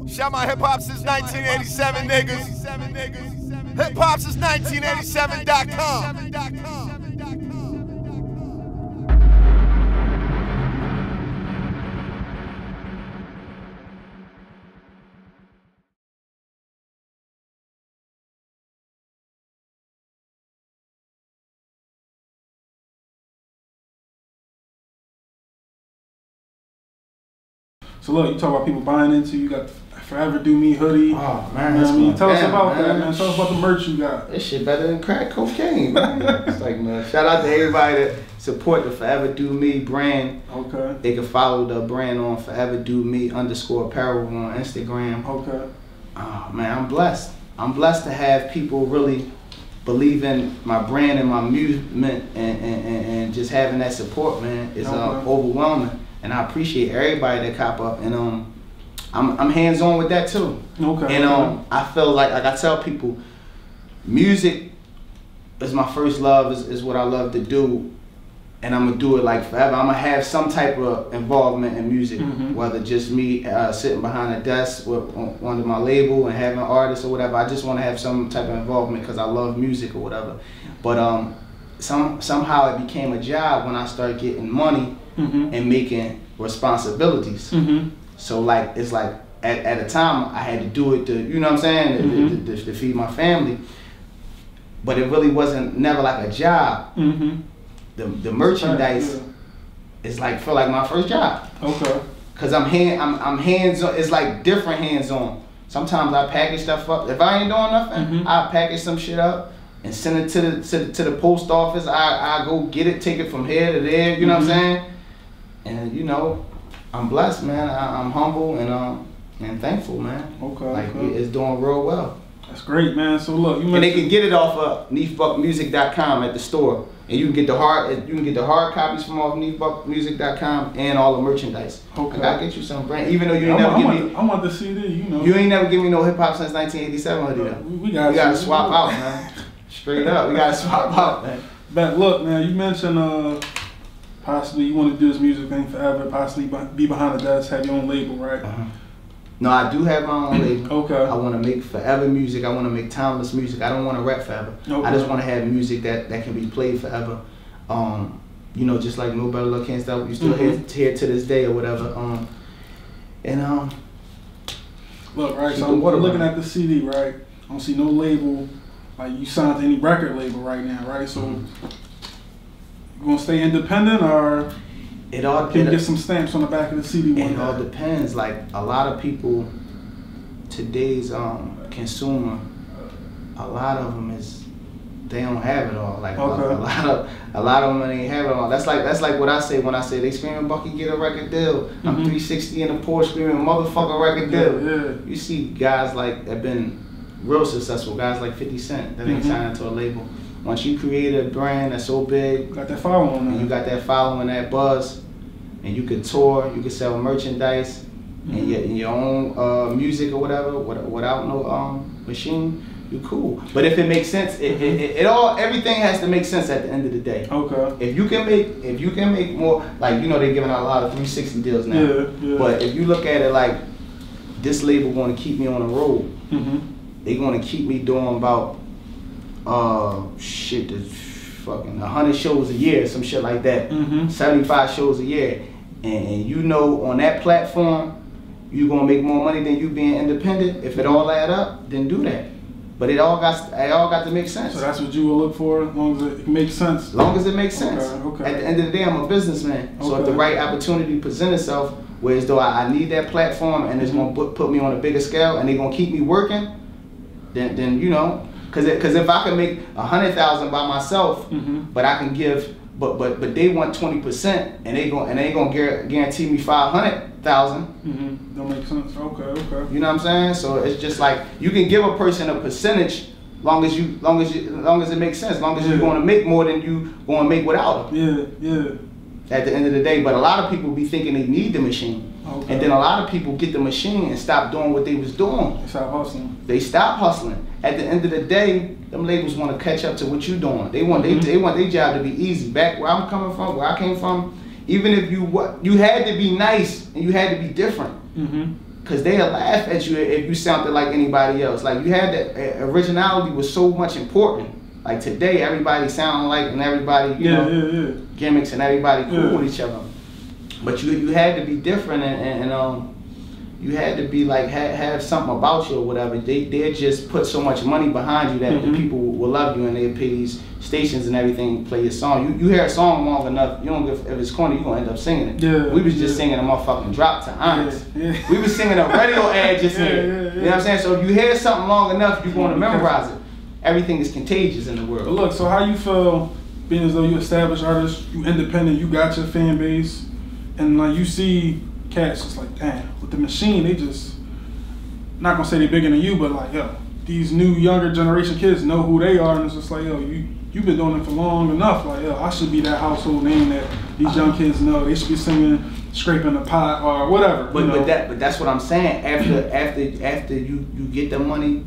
Shout my hip hop since 1987, niggas. Hip hop since 1987.com. So look, you talk about people buying into you. Got Forever Do Me hoodie. Oh man, that's man, tell us about that, man. Tell us about the merch you got. This shit better than crack cocaine, man. It's like, man, shout out to everybody that support the Forever Do Me brand. Okay. They can follow the brand on Forever Do Me _apparel on Instagram. Okay. Oh man, I'm blessed. I'm blessed to have people really believe in my brand and my movement, and just having that support, man, is overwhelming. And I appreciate everybody that cop up, and I'm hands on with that too. Okay. And I feel like I tell people, music is my first love, is what I love to do, and I'm gonna do it like forever. I'm gonna have some type of involvement in music, whether just me sitting behind a desk under my label and having artists or whatever. I just want to have some type of involvement because I love music or whatever. But somehow it became a job when I started getting money and making responsibilities. So like, it's like at a time I had to do it to, you know what I'm saying, to feed my family. But it really wasn't never like a job. The merchandise is like, feel like my first job. Okay. Cause I'm hands on. It's like different hands on. Sometimes I package stuff up. If I ain't doing nothing, I package some shit up and send it to the post office. I go get it, take it from here to there. You know what I'm saying? And you know, I'm blessed, man. I'm humble and thankful, man. Okay. Like it's doing real well. That's great, man. So look, you mentioned, and they can get it off of neefbuckmusic.com at the store, and you can get the hard copies from off neefbuckmusic.com and all the merchandise. Okay. I gotta get you some brand, even though you ain't never give me. I want the CD, you know. You ain't never give me no hip hop since 1987, hoodie. We gotta swap out, man. Straight up, we gotta swap out, man. But look, man, you mentioned possibly you want to do this music thing forever, possibly be behind the desk, have your own label, right? No, I do have my own label. Okay. I want to make forever music. I want to make timeless music. I don't want to rap forever. Okay. I just want to have music that can be played forever. You know, just like No Better Luck Can't Stop. You still here to this day or whatever. Look, right. So I'm looking at the CD, right? I don't see no label. Like you signed to any record label right now, right? So you gonna stay independent, or can you get some stamps on the back of the CD? It all depends. Like a lot of people, today's consumer, a lot of them they don't have it all. Like a lot of them ain't have it all. That's like what I say when I say they screaming Bucky get a record deal. I'm 360 in a Porsche screaming motherfucker record deal. You see guys like that been real successful, guys like 50 Cent that ain't signed to a label. Once you create a brand that's so big, got that following, and you got that following, that buzz, and you can tour, you can sell merchandise, and your own music or whatever without no machine, you cool. But if it makes sense, everything has to make sense at the end of the day. Okay. If you can make more, like, you know, they're giving out a lot of 360 deals now. Yeah. But if you look at it like this label going to keep me on the road, they're going to keep me doing about shit, there's fucking 100 shows a year, some shit like that. 75 shows a year. And you know, on that platform, you're gonna make more money than you being independent. If it all add up, then do that. But it all got to make sense. So that's what you will look for, as long as it makes sense? As long as it makes sense. Okay. At the end of the day, I'm a businessman. So if the right opportunity presents itself, whereas though I need that platform and it's gonna put me on a bigger scale and they're gonna keep me working, then you know, Cause if I can make 100,000 by myself, but I can give, but they want 20%, and they gonna guarantee me 500,000. That makes sense. Okay. You know what I'm saying? So it's just like you can give a person a percentage, long as it makes sense, long as you're going to make more than you going to make without them. Yeah. At the end of the day, but a lot of people be thinking they need the machine. Okay. And then a lot of people get the machine and stop doing what they was doing. They stop hustling. At the end of the day, them labels want to catch up to what you doing. They want their job to be easy. Back where I'm coming from, where I came from, even if you had to be nice and you had to be different. Cause they'll laugh at you if you sounded like anybody else. Like you had that originality was so much important. Like today, everybody sound like and everybody, you know, gimmicks and everybody cool with each other. But you had to be different and you had to be like have something about you or whatever. They just put so much money behind you that the people will love you and they pay these stations and everything play your song. You hear a song long enough, you don't give if it's corny, you gonna end up singing it. Yeah, we was just singing a motherfucking drop to honest. We was singing a radio ad just here. You know what I'm saying? So if you hear something long enough, you're gonna memorize it. Everything is contagious in the world. But look, so how you feel being as though you established artist, you independent, you got your fan base, and like you see cats just like, damn, with the machine, they just, not gonna say they bigger than you, but like, yo, these new younger generation kids know who they are, and it's just like, yo, you've been doing it for long enough, like, yo, I should be that household name that these young kids know. They should be singing Scraping the Pot or whatever. But that's what I'm saying. After you get the money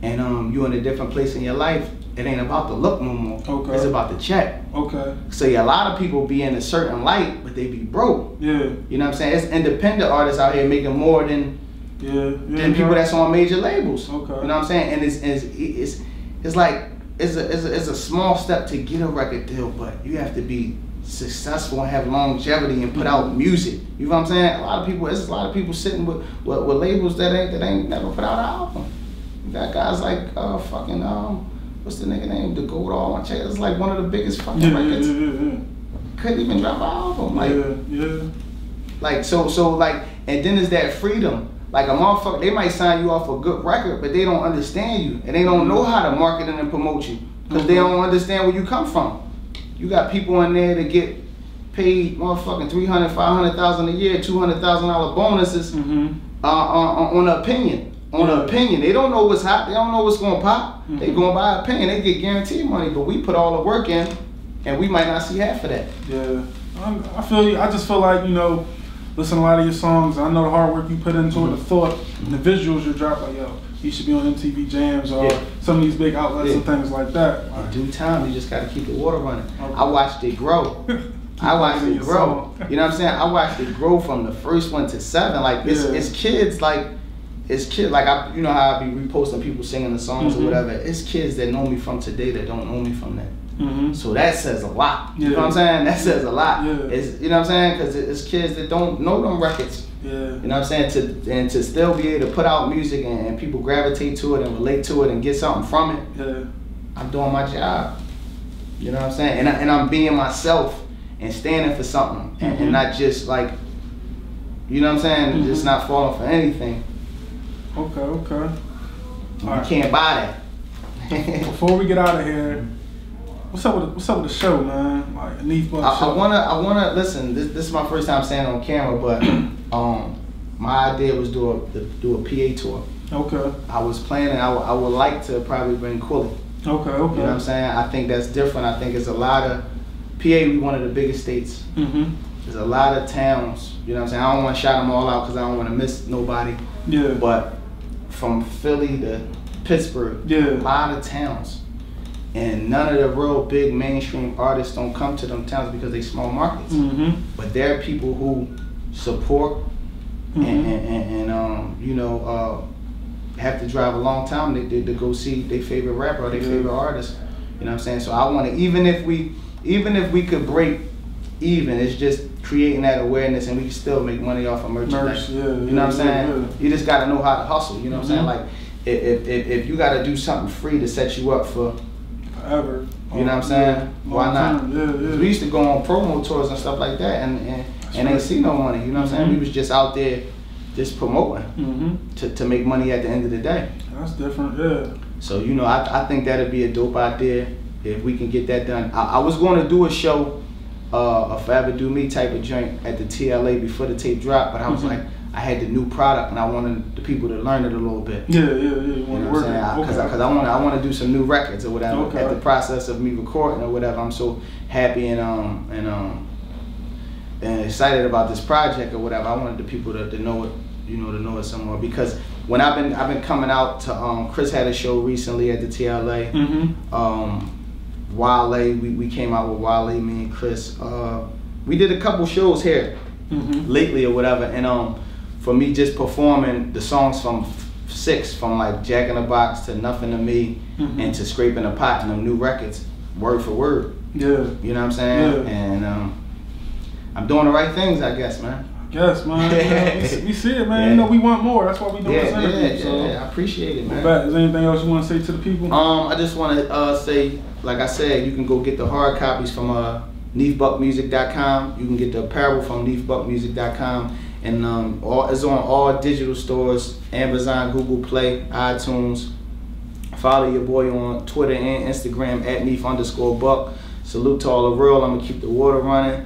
and you're in a different place in your life, it ain't about the look no more. Okay. It's about the check. Okay. So a lot of people be in a certain light, but they be broke. Yeah. You know what I'm saying? It's independent artists out here making more than people that's on major labels. Okay. You know what I'm saying? And it's like it's a small step to get a record deal, but you have to be successful and have longevity and put out music. You know what I'm saying? There's a lot of people sitting with labels that ain't never put out an album. You got guys like what's the nigga name? The Gold All on Check. It's like one of the biggest fucking records. Couldn't even drop an album. Like, like so like, and then there's that freedom. Like a motherfucker, they might sign you off a good record, but they don't understand you and they don't know how to market and promote you because they don't understand where you come from. You got people in there that get paid motherfucking $300,000, $500,000 a year, $200,000 bonuses on opinion. Opinion. They don't know what's hot. They don't know what's going to pop. They going by opinion. They get guaranteed money, but we put all the work in, and we might not see half of that. Yeah, I feel you. I just feel like, you know, listen to a lot of your songs. I know the hard work you put into it, the thought, and the visuals you drop. Like, yo, you should be on MTV Jams or some of these big outlets and things like that. In due time, you just got to keep the water running. Okay. I watched it grow. I watched it grow. You know what I'm saying? I watched it grow from the first one to 7. Like it's kids like. It's kids, like you know how I be reposting people singing the songs or whatever. It's kids that know me from today that don't know me from that. So that says a lot. You know what I'm saying? That says a lot. It's, you know what I'm saying? Because it's kids that don't know them records. You know what I'm saying? To still be able to put out music and people gravitate to it and relate to it and get something from it. I'm doing my job. You know what I'm saying? And I'm being myself and standing for something and not just like, you know what I'm saying? Just not falling for anything. Okay. You can't buy that. Before we get out of here, what's up with the show, man? Like Neef Buck show. I wanna listen. This is my first time saying on camera, but my idea was do a PA tour. Okay. I was planning. I would like to probably bring Quilly. Okay. You know what I'm saying? I think that's different. I think it's a lot of PA. We one of the biggest states. There's a lot of towns. You know what I'm saying? I don't want to shout them all out because I don't want to miss nobody. Yeah. But from Philly to Pittsburgh, a lot of towns. And none of the real big mainstream artists don't come to them towns because they small markets. But there are people who support and you know, have to drive a long time to go see their favorite rapper or their favorite artist. You know what I'm saying? So I want to, even if we could break even, it's just creating that awareness and we can still make money off of merchandise. You know what I'm saying? You just got to know how to hustle. You know what I'm saying? Like if you got to do something free to set you up for forever. You know what I'm saying? Why not? We used to go on promo tours and stuff like that and ain't see no money. You know what I'm saying? We was just out there just promoting to make money at the end of the day. That's different, So, you know, I think that'd be a dope idea if we can get that done. I was going to do a show, a Forever Do Me type of joint at the TLA before the tape dropped, but I was like, I had the new product and I wanted the people to learn it a little bit. You know what I'm saying? Because I want to do some new records or whatever. At the process of me recording or whatever, I'm so happy and excited about this project or whatever. I wanted the people to know it, you know, to know it some more. Because when I've been coming out to Chris had a show recently at the TLA. Wale, we came out with Wale, me and Chris. We did a couple shows here lately or whatever, and for me just performing the songs from 6, from like Jack in the Box to Nothing to Me and to Scraping the Pot and them new records, word for word. Yeah. You know what I'm saying? Yeah. And I'm doing the right things, I guess, man. Yes, man. We see it, man. Yeah. You know, we want more. That's why we doing this interview. So. Yeah, I appreciate it, man. Is there anything else you want to say to the people? I just want to say, like I said, you can go get the hard copies from neefbuckmusic.com. You can get the apparel from neefbuckmusic.com. And it's on all digital stores, Amazon, Google Play, iTunes. Follow your boy on Twitter and Instagram at Neef_Buck. Salute to all the real. I'm going to keep the water running.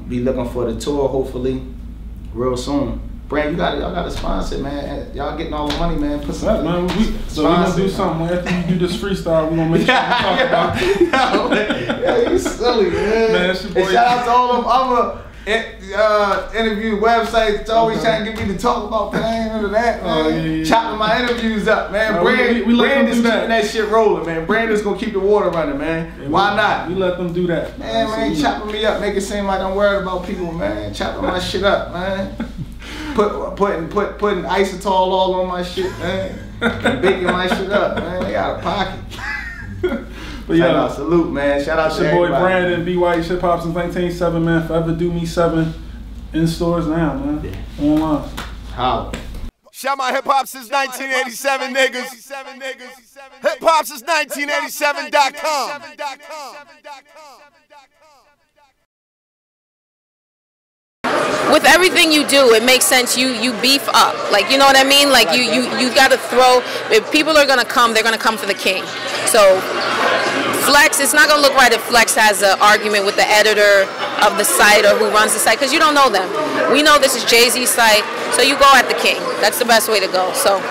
Be looking for the tour, hopefully, real soon. Brand, y'all got to sponsor, man. Y'all getting all the money, man. Put some man. So we're going to do something. After you do this freestyle, we're going to make sure we talk about it. Yeah, you silly, man. It's your boy. And shout out to all them other interview websites that's always trying to get me to talk about that. I ain't into that, man. Yeah. Chopping my interviews up, man. Brandon's keeping that shit rolling, man. Brandon's gonna keep the water running, man. Yeah, why not? We let them do that. Man, chopping me up, make it seem like I'm worried about people, man. Chopping my shit up, man. Putting isotol all on my shit, man. And baking my shit up, man. They out of pocket. But shout out, salute, man. Shout out to your boy Brandon, B White, Hip Hop since 1987, man. Forever Do Me 7 in stores now, man. Yeah. Online. How? Shout my hip hop since 1987, niggas. Hip hop since 1987.com. With everything you do, it makes sense. You beef up, like, you know what I mean. Like you got to throw. If people are gonna come, they're gonna come for the king. So Flex, it's not gonna look right if Flex has an argument with the editor of the site or who runs the site, because you don't know them. We know this is Jay-Z's site, so you go at the king. That's the best way to go. So.